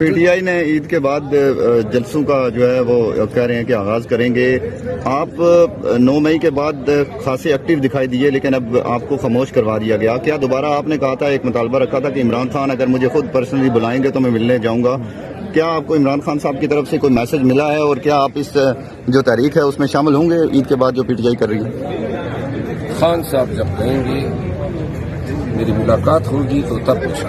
P T I نے عید کے بعد جلسوں کا جو ہے وہ کہہ رہے ہیں کہ آغاز کریں گے. آپ 9 مئی کے بعد خاصے ایکٹیو دکھائی دیے لیکن اب آپ کو خاموش کروا دیا گیا. کیا دوبارہ آپ نے کہا تھا، ایک مطالبہ رکھا تھا کہ عمران خان اگر مجھے خود پرسنلی بلائیں گے تو میں ملنے جاؤں گا. کیا آپ کو عمران خان صاحب کی طرف سے کوئی میسج ملا ہے اور کیا آپ اس جو تحریک ہے اس میں شامل ہوں گے عید کے بعد جو پی ٹی آئی کر رہی ہے؟ خان صاحب جب کہیں گے میری ملاقات ہوگی تو تب کچھ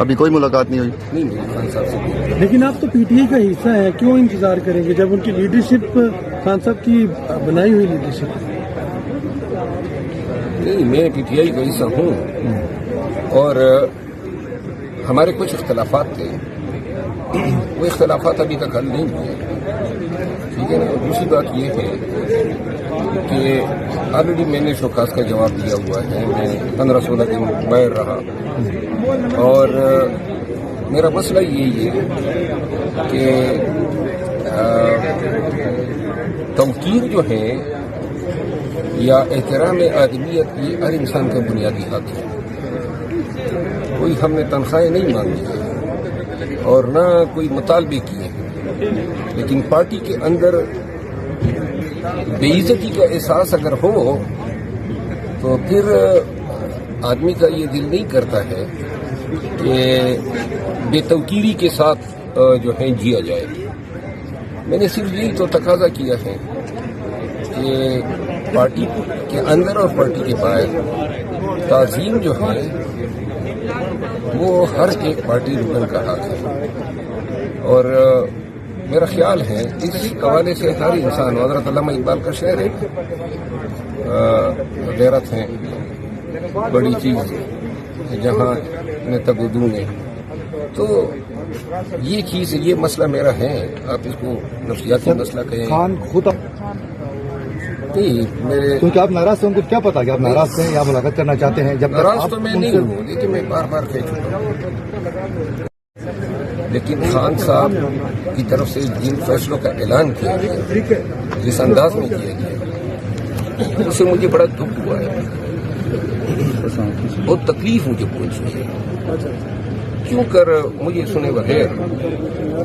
ابھی کوئی ملاقات نہیں ہوئی؟ نہیں میری خان صاحب سے. لیکن آپ تو پی ٹی آئی کا حصہ ہے، کیوں انتظار کریں گے جب ان کی لیڈرشپ خان صاحب کی بنائی ہوئی لیڈرشپ؟ نہیں، میں پی ٹی آئی کا حصہ ہوں اور ہمارے کچھ اختلافات تھے، وہ اختلافات ابھی تک حل نہیں ہوئے. ٹھیک ہے نا. دوسری بات یہ ہے کہ آلریڈی میں نے شوکاس کا جواب دیا ہوا ہے. میں 15-16 دن باہر رہا اور میرا مسئلہ یہی ہے کہ توقیر جو ہے یا احترام آدمیت یہ ہر انسان کا بنیادی حق ہے. کوئی ہم نے تنخواہیں نہیں مانگی اور نہ کوئی مطالبے کیے ہیں، لیکن پارٹی کے اندر بے عزتی کا احساس اگر ہو تو پھر آدمی کا یہ دل نہیں کرتا ہے کہ بے توقیری کے ساتھ جو ہے جیا جائے. میں نے صرف یہی تو تقاضا کیا ہے کہ پارٹی کے اندر اور پارٹی کے باہر تعظیم جو ہے وہ ہر ایک پارٹی رکن کا حق ہے. اور میرا خیال ہے اس حوالے سے ہر انسان، حضرت علامہ اقبال کا شعر ہے، غیرت ہے بڑی چیز جہاں میں تگدوں میں. تو یہ چیز، یہ مسئلہ میرا ہے. آپ اس کو نفسیاتی مسئلہ کہیں. خان خود میرے کیونکہ آپ ناراض ہیں، ان کو کیا پتا کہ آپ ناراض ہیں یا ملاقات کرنا چاہتے ہیں؟ جب ناراض تو میں نہیں ہوں، لیکن میں بار بار کہہ چکا ہوں. لیکن خان صاحب کی طرف سے جن فیصلوں کا اعلان کیا گیا، جس انداز میں کیا گیا، اس سے مجھے بڑا دکھ ہوا ہے، بہت تکلیف مجھے پہنچی ہے. کیوں کر مجھے سنے بغیر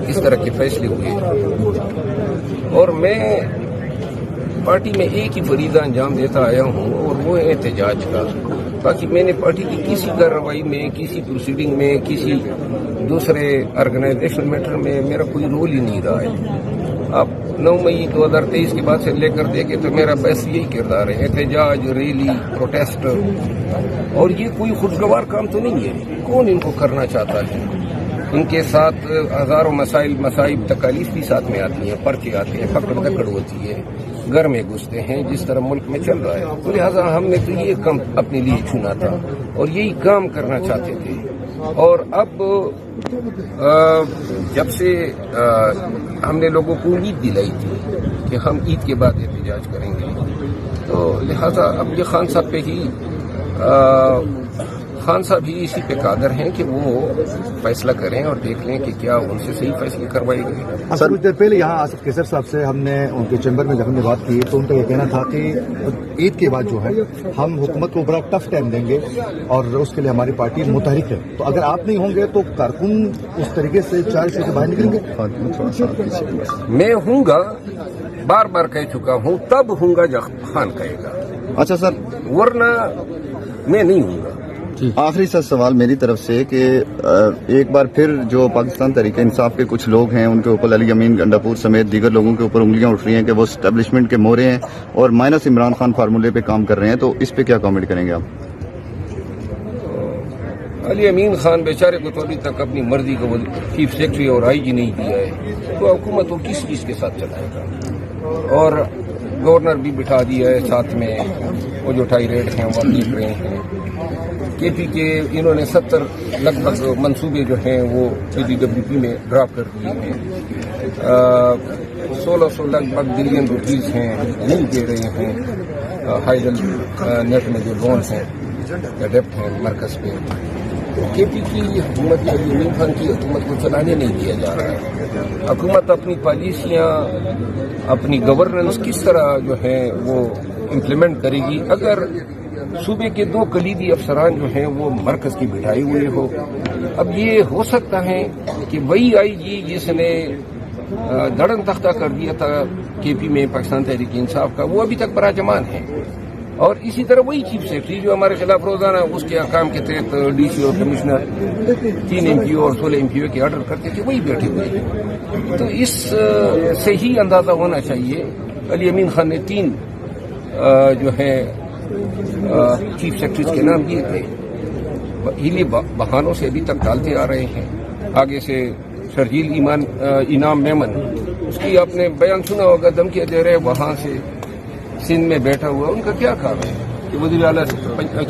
اس طرح کے فیصلے ہوئے. اور میں پارٹی میں ایک ہی فریضہ انجام دیتا آیا ہوں اور وہ ہے احتجاج کا. باقی میں نے پارٹی کی کسی کارروائی میں، کسی پروسیڈنگ میں، کسی دوسرے آرگنائزیشن میٹر میں میرا کوئی رول ہی نہیں رہا ہے. آپ 9 مئی 2023 کے بعد سے لے کر دیکھیں تو میرا بس یہی کردار ہے، احتجاج، ریلی، پروٹیسٹ. اور یہ کوئی خوشگوار کام تو نہیں ہے. کون ان کو کرنا چاہتا ہے؟ ان کے ساتھ ہزاروں مسائل، مصائب، تکالیف بھی ساتھ میں آتی ہیں، پرچے آتے ہیں، پکڑ دکڑ ہوتی ہے، گھر میں گھستے ہیں جس طرح ملک میں چل رہا ہے. تو لہٰذا ہم نے تو یہ کام اپنے لیے چنا تھا اور یہی کام کرنا چاہتے تھے. اور اب جب سے ہم نے لوگوں کو امید دلائی تھی کہ ہم عید کے بعد احتجاج کریں گے، تو لہٰذا اب یہ خان صاحب پہ ہی خان صاحب ہی اسی پہ قادر ہیں کہ وہ فیصلہ کریں اور دیکھ لیں کہ کیا ان سے صحیح فیصلے کروائے گئے. سر کچھ دیر پہلے یہاں آصف کیسر صاحب سے ہم نے ان کے چیمبر میں جب ہم نے بات کی تو ان کا یہ کہنا تھا کہ عید کے بعد جو ہے ہم حکومت کو بڑا ٹف ٹائم دیں گے اور اس کے لیے ہماری پارٹی متحرک ہے. تو اگر آپ نہیں ہوں گے تو کارکن اس طریقے سے 4 سے باہر نکلیں گے؟ میں ہوں گا، بار بار کہہ چکا ہوں، تب ہوں گا جب خان کہے گا. اچھا سر، ورنہ میں نہیں ہوں گا. آخری سر سوال میری طرف سے کہ ایک بار پھر جو پاکستان تحریک انصاف کے کچھ لوگ ہیں ان کے اوپر علی امین گنڈاپور سمیت دیگر لوگوں کے اوپر انگلیاں اٹھ رہی ہیں کہ وہ اسٹیبلشمنٹ کے مورے ہیں اور مائنس عمران خان فارمولے پہ کام کر رہے ہیں، تو اس پہ کیا کامنٹ کریں گے آپ؟ علی امین خان بیچارے کو تو ابھی تک اپنی مرضی کا چیف سیکرٹری اور آئی جی نہیں دیا ہے، تو حکومت وہ کس چیز کے ساتھ چلائے گا؟ اور گورنر بھی بٹھا دیا ہے ساتھ میں، وہ جو ٹائی ریٹ ہیں وہ دیکھ رہے ہیں. کے پی کے انہوں نے 70 لگ بھگ منصوبے جو ہیں وہ پی ڈی ڈبلیو پی میں ڈراپ کر دیے ہیں. 1600 لگ بھگ بلین روپیز ہیں نہیں دے رہے ہیں. ہائیڈل نیٹ میں جو لونس ہیں ڈیپٹ ہیں مرکز پہ. کے پی کی حکومت یا علی امین خان کی حکومت کو چلانے نہیں دیا جا رہا ہے. حکومت اپنی پالیسیاں، اپنی گورننس کس طرح جو ہے وہ امپلیمنٹ کرے گی؟ اگر صوبے کے 2 کلیدی افسران جو ہیں وہ مرکز کی بٹھائی ہوئے ہو. اب یہ ہو سکتا ہے کہ وہی آئی جی جس نے دڑن تختہ کر دیا تھا کے پی میں پاکستان تحریک انصاف کا، وہ ابھی تک براجمان ہے. اور اسی طرح وہی چیف سیکرٹری جو ہمارے خلاف روزانہ اس کے احکام کے تحت ڈی سی اور کمشنر 3 MP اور 16 MP کے آرڈر کرتے تھے، وہی بیٹھے ہوئے ہیں. تو اس سے ہی اندازہ ہونا چاہیے. علی امین خان نے 3 جو ہے چیف سیکرٹریز کے نام دیے تھے، ہیلی بہانوں سے ابھی تک ڈالتے آ رہے ہیں. آگے سے شرجیل انعام میمن، اس کی آپ نے بیان سنا ہوگا، دھمکیاں دے رہے وہاں سے سندھ میں بیٹھا ہوا. ان کا کیا کام ہے کہ وزیر اعلیٰ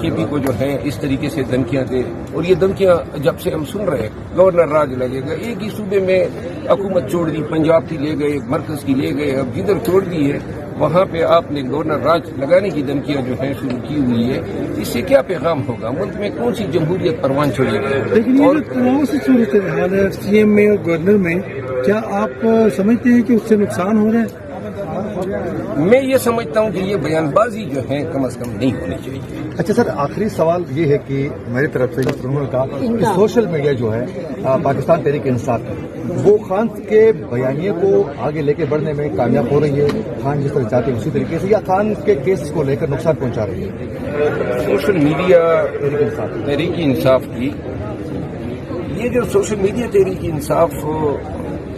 کے پی کو جو ہے اس طریقے سے دھمکیاں دے؟ اور یہ دھمکیاں جب سے ہم سن رہے ہیں گورنر راج لگے گا، ایک ہی صوبے میں حکومت چھوڑ دی، پنجاب کی لے گئے، مرکز کی لے گئے، اب جدھر چھوڑ دی ہے وہاں پہ آپ نے گورنر راج لگانے کی دھمکیاں جو ہیں شروع کی ہوئی ہے. اس سے کیا پیغام ہوگا؟ ملک میں کون سی جمہوریت پروان چڑھے گی؟ لیکن یہ تناؤ سے صورتحال ہے سی ایم میں اور گورنر میں، کیا آپ سمجھتے ہیں کہ اس سے نقصان ہو رہا ہے؟ میں یہ سمجھتا ہوں کہ یہ بیان بازی جو ہے کم از کم نہیں ہونی چاہیے. اچھا سر، آخری سوال یہ ہے کہ میری طرف سے کا کہ سوشل میڈیا جو ہے پاکستان تحریک انصاف وہ خان کے بیانیے کو آگے لے کے بڑھنے میں کامیاب ہو رہی ہے؟ خان جس طرح چاہتے ہیں اسی طریقے سے، یا خان کے کیسز کو لے کر نقصان پہنچا رہی ہے؟ سوشل میڈیا تحریک انصاف کی، یہ جو سوشل میڈیا تحریک انصاف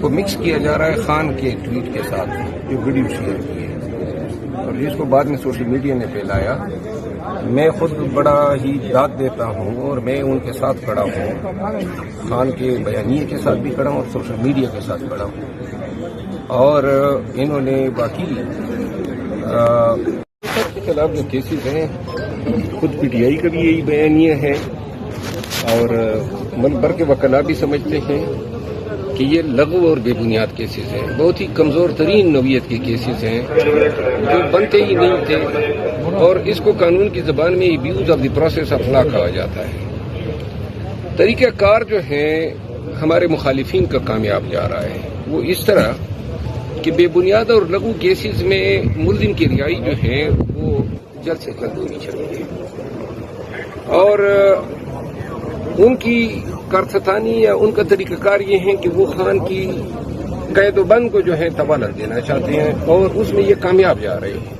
کو مکس کیا جا رہا ہے خان کے ٹویٹ کے ساتھ، جو ویڈیو شیئر کی ہے اور جس کو بعد میں سوشل میڈیا نے پھیلایا، میں خود بڑا ہی داد دیتا ہوں اور میں ان کے ساتھ کھڑا ہوں. خان کے بیانیے کے ساتھ بھی کھڑا ہوں اور سوشل میڈیا کے ساتھ کھڑا ہوں. اور انہوں نے باقی کے خلاف جو کیسز ہیں، خود پی ٹی آئی کا بھی یہی بیانیہ ہے اور ملک بھر کے وکلاء بھی سمجھتے ہیں کہ یہ لغو اور بے بنیاد کیسز ہیں، بہت ہی کمزور ترین نوعیت کے کیسز ہیں جو بنتے ہی نہیں تھے. اور اس کو قانون کی زبان میں abuse of the process of law کہا جاتا ہے. طریقہ کار جو ہے ہمارے مخالفین کا کامیاب جا رہا ہے، وہ اس طرح کہ بے بنیاد اور لغو کیسز میں ملزم کی رہائی جو ہے وہ جلد سے جلد ہونی چاہیے. اور ان کی کارستانی یا ان کا طریقہ کار یہ ہے کہ وہ خان کی قید و بند کو جو ہے طوالت دینا چاہتے ہیں اور اس میں یہ کامیاب جا رہے ہیں.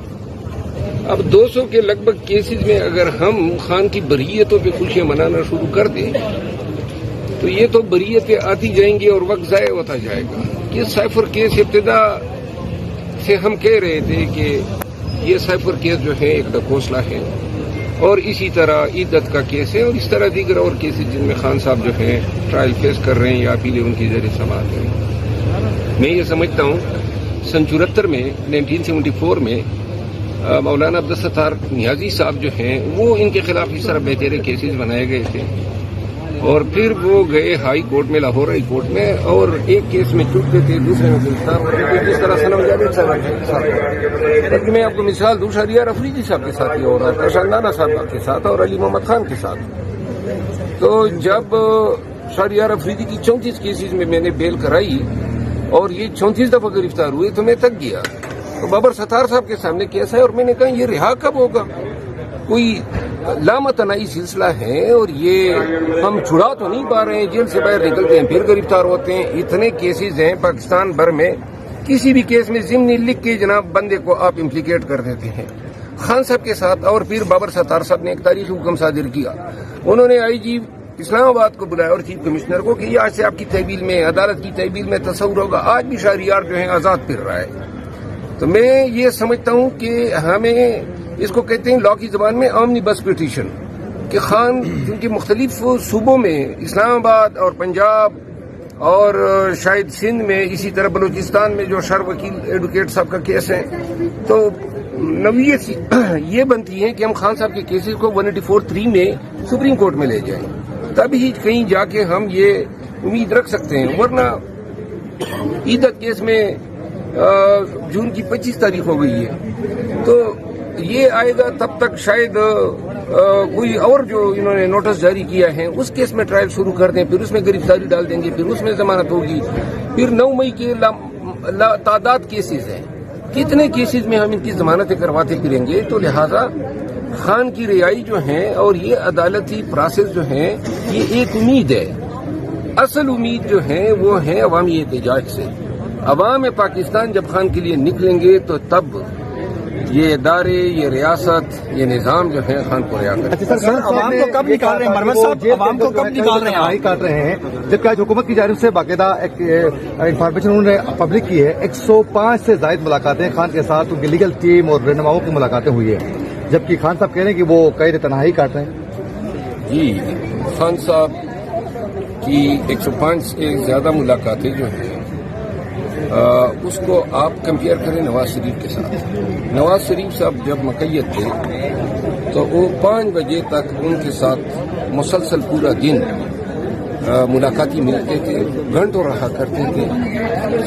اب 200 کے لگ بھگ کیسز میں اگر ہم خان کی بریتوں پہ خوشیاں منانا شروع کر دیں تو یہ تو بریتیں آتی جائیں گی اور وقت ضائع ہوتا جائے گا. یہ سائفر کیس ابتدا سے ہم کہہ رہے تھے کہ یہ سائفر کیس جو ہے ایک ڈکوسلا ہے اور اسی طرح عیدت کا کیس ہے اور اس طرح دیگر اور کیسز جن میں خان صاحب جو ہیں ٹرائل فیس کر رہے ہیں یا اپیلیں ان کی ذریعے سماعت ہیں. میں یہ سمجھتا ہوں 1974 میں 1974 میں مولانا عبدالستار نیازی صاحب جو ہیں وہ ان کے خلاف اس طرح بہترے کیسز بنائے گئے تھے اور پھر وہ گئے ہائی کورٹ میں، لاہور ہائی کورٹ میں، اور ایک کیس میں چکتے تھے، دوسرے میں گرفتار ہوتے تھے، جس طرح سنم جاوید صاحب کے ساتھ. لیکن میں آپ کو مثال دوں، شہریار افریدی صاحب کے ساتھ یہ ہو رہا تھا، شاندانہ صاحب کے ساتھ اور علی محمد خان کے ساتھ. تو جب شہریار افریدی کی 34 کیسز میں نے بیل کرائی اور یہ 34 دفعہ گرفتار ہوئے تو میں تک گیا. تو بابر ستار صاحب کے سامنے کیس ہے اور میں نے کہا یہ رہا کب ہوگا؟ کوئی لامتنائی سلسلہ ہے اور یہ ہم چھڑا تو نہیں پا رہے ہیں، جیل سے باہر نکلتے ہیں پھر گرفتار ہوتے ہیں. اتنے کیسز ہیں پاکستان بھر میں، کسی بھی کیس میں ضمنی لکھ کے جناب بندے کو آپ امپلیکیٹ کر دیتے ہیں. خان صاحب کے ساتھ اور پھر بابر ستار صاحب نے ایک تاریخی حکم صادر کیا. انہوں نے آئی جی اسلام آباد کو بلایا اور چیف کمشنر کو کہ یہ آج سے آپ کی تحویل میں، عدالت کی تحویل میں تصور ہوگا. آج بھی شہریار جو ہے آزاد پھر رہا ہے. تو میں یہ سمجھتا ہوں کہ ہمیں اس کو کہتے ہیں لا کی زبان میں آمنی بس پٹیشن، کہ خان کیونکہ مختلف صوبوں میں اسلام آباد اور پنجاب اور شاید سندھ میں، اسی طرح بلوچستان میں جو شر وکیل ایڈوکیٹ صاحب کا کیس ہے، تو نوعیت یہ بنتی ہے کہ ہم خان صاحب کے کیسز کو 184(3) میں سپریم کورٹ میں لے جائیں، تبھی کہیں جا کے ہم یہ امید رکھ سکتے ہیں. ورنہ عیدت کیس میں جون کی 25 تاریخ ہو گئی ہے، تو یہ آئے گا تب تک شاید کوئی اور جو انہوں نے نوٹس جاری کیا ہے اس کیس میں ٹرائل شروع کر دیں، پھر اس میں گرفتاری ڈال دیں گے، پھر اس میں ضمانت ہوگی، پھر 9 مئی کے تعداد کیسز ہیں. کتنے کیسز میں ہم ان کی ضمانتیں کرواتے پھریں گے؟ تو لہذا خان کی رہائی جو ہے اور یہ عدالتی پروسیس جو ہے یہ ایک امید ہے. اصل امید جو ہے وہ ہے عوامی احتجاج سے. عوام پاکستان جب خان کے لیے نکلیں گے تو تب یہ ادارے، یہ ریاست، یہ نظام جو ہے خان کو رہا کرے. سر عوام کو کب نکال رہے ہیں مرمت صاحب؟ عوام کو کب نکال رہے ہیں؟ تنہائی کاٹ رہے ہیں، جبکہ آج حکومت کی جانب سے باقاعدہ ایک انفارمیشن انہوں نے پبلک کی ہے. 105 سے زائد ملاقاتیں خان کے ساتھ ان کی لیگل ٹیم اور رہنماؤں کی ملاقاتیں ہوئی ہیں، جبکہ خان صاحب کہہ رہے ہیں کہ وہ قید تنہائی کاٹ رہے ہیں. جی، خان صاحب کی 105 سے زیادہ ملاقاتیں جو ہیں اس کو آپ کمپیئر کریں نواز شریف کے ساتھ. نواز شریف صاحب جب مقید تھے تو وہ 5 بجے تک ان کے ساتھ مسلسل پورا دن ملاقاتی ملتے تھے، گھنٹوں رہا کرتے تھے.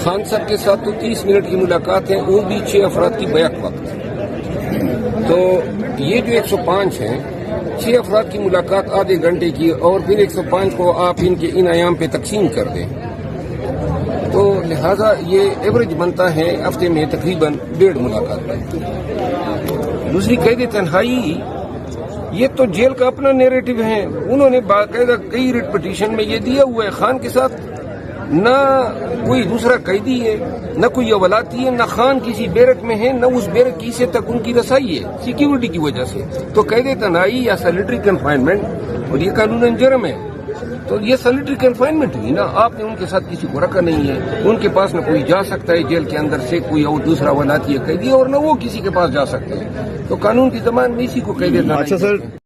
خان صاحب کے ساتھ تو 30 منٹ کی ملاقات ہے، وہ بھی 6 افراد کی بیک وقت. تو یہ جو 105 ہیں، 6 افراد کی ملاقات آدھے گھنٹے کی، اور پھر 105 کو آپ ان کے ان ایام پہ تقسیم کر دیں تو لہذا یہ ایوریج بنتا ہے ہفتے میں تقریباً 1.5 ملاقات. دوسری قید تنہائی یہ تو جیل کا اپنا نیریٹو ہے. انہوں نے باقاعدہ کئی ریٹ پٹیشن میں یہ دیا ہوا ہے خان کے ساتھ نہ کوئی دوسرا قیدی ہے، نہ کوئی اولادی ہے، نہ خان کسی بیرک میں ہے، نہ اس بیرک کی سے تک ان کی رسائی ہے سیکیورٹی کی وجہ سے. تو قید تنہائی یا سیلیٹری کنفائنمنٹ، اور یہ قانون جرم ہے. تو یہ سیلیٹری کنفائنمنٹ ہوئی نا، آپ نے ان کے ساتھ کسی کو رکھا نہیں ہے. ان کے پاس نہ کوئی جا سکتا ہے جیل کے اندر سے کوئی اور دوسرا ولاتی ہے قیدی، اور نہ وہ کسی کے پاس جا سکتے ہیں. تو قانون کی زبان میں اسی کو قید تنہائی. اچھا سر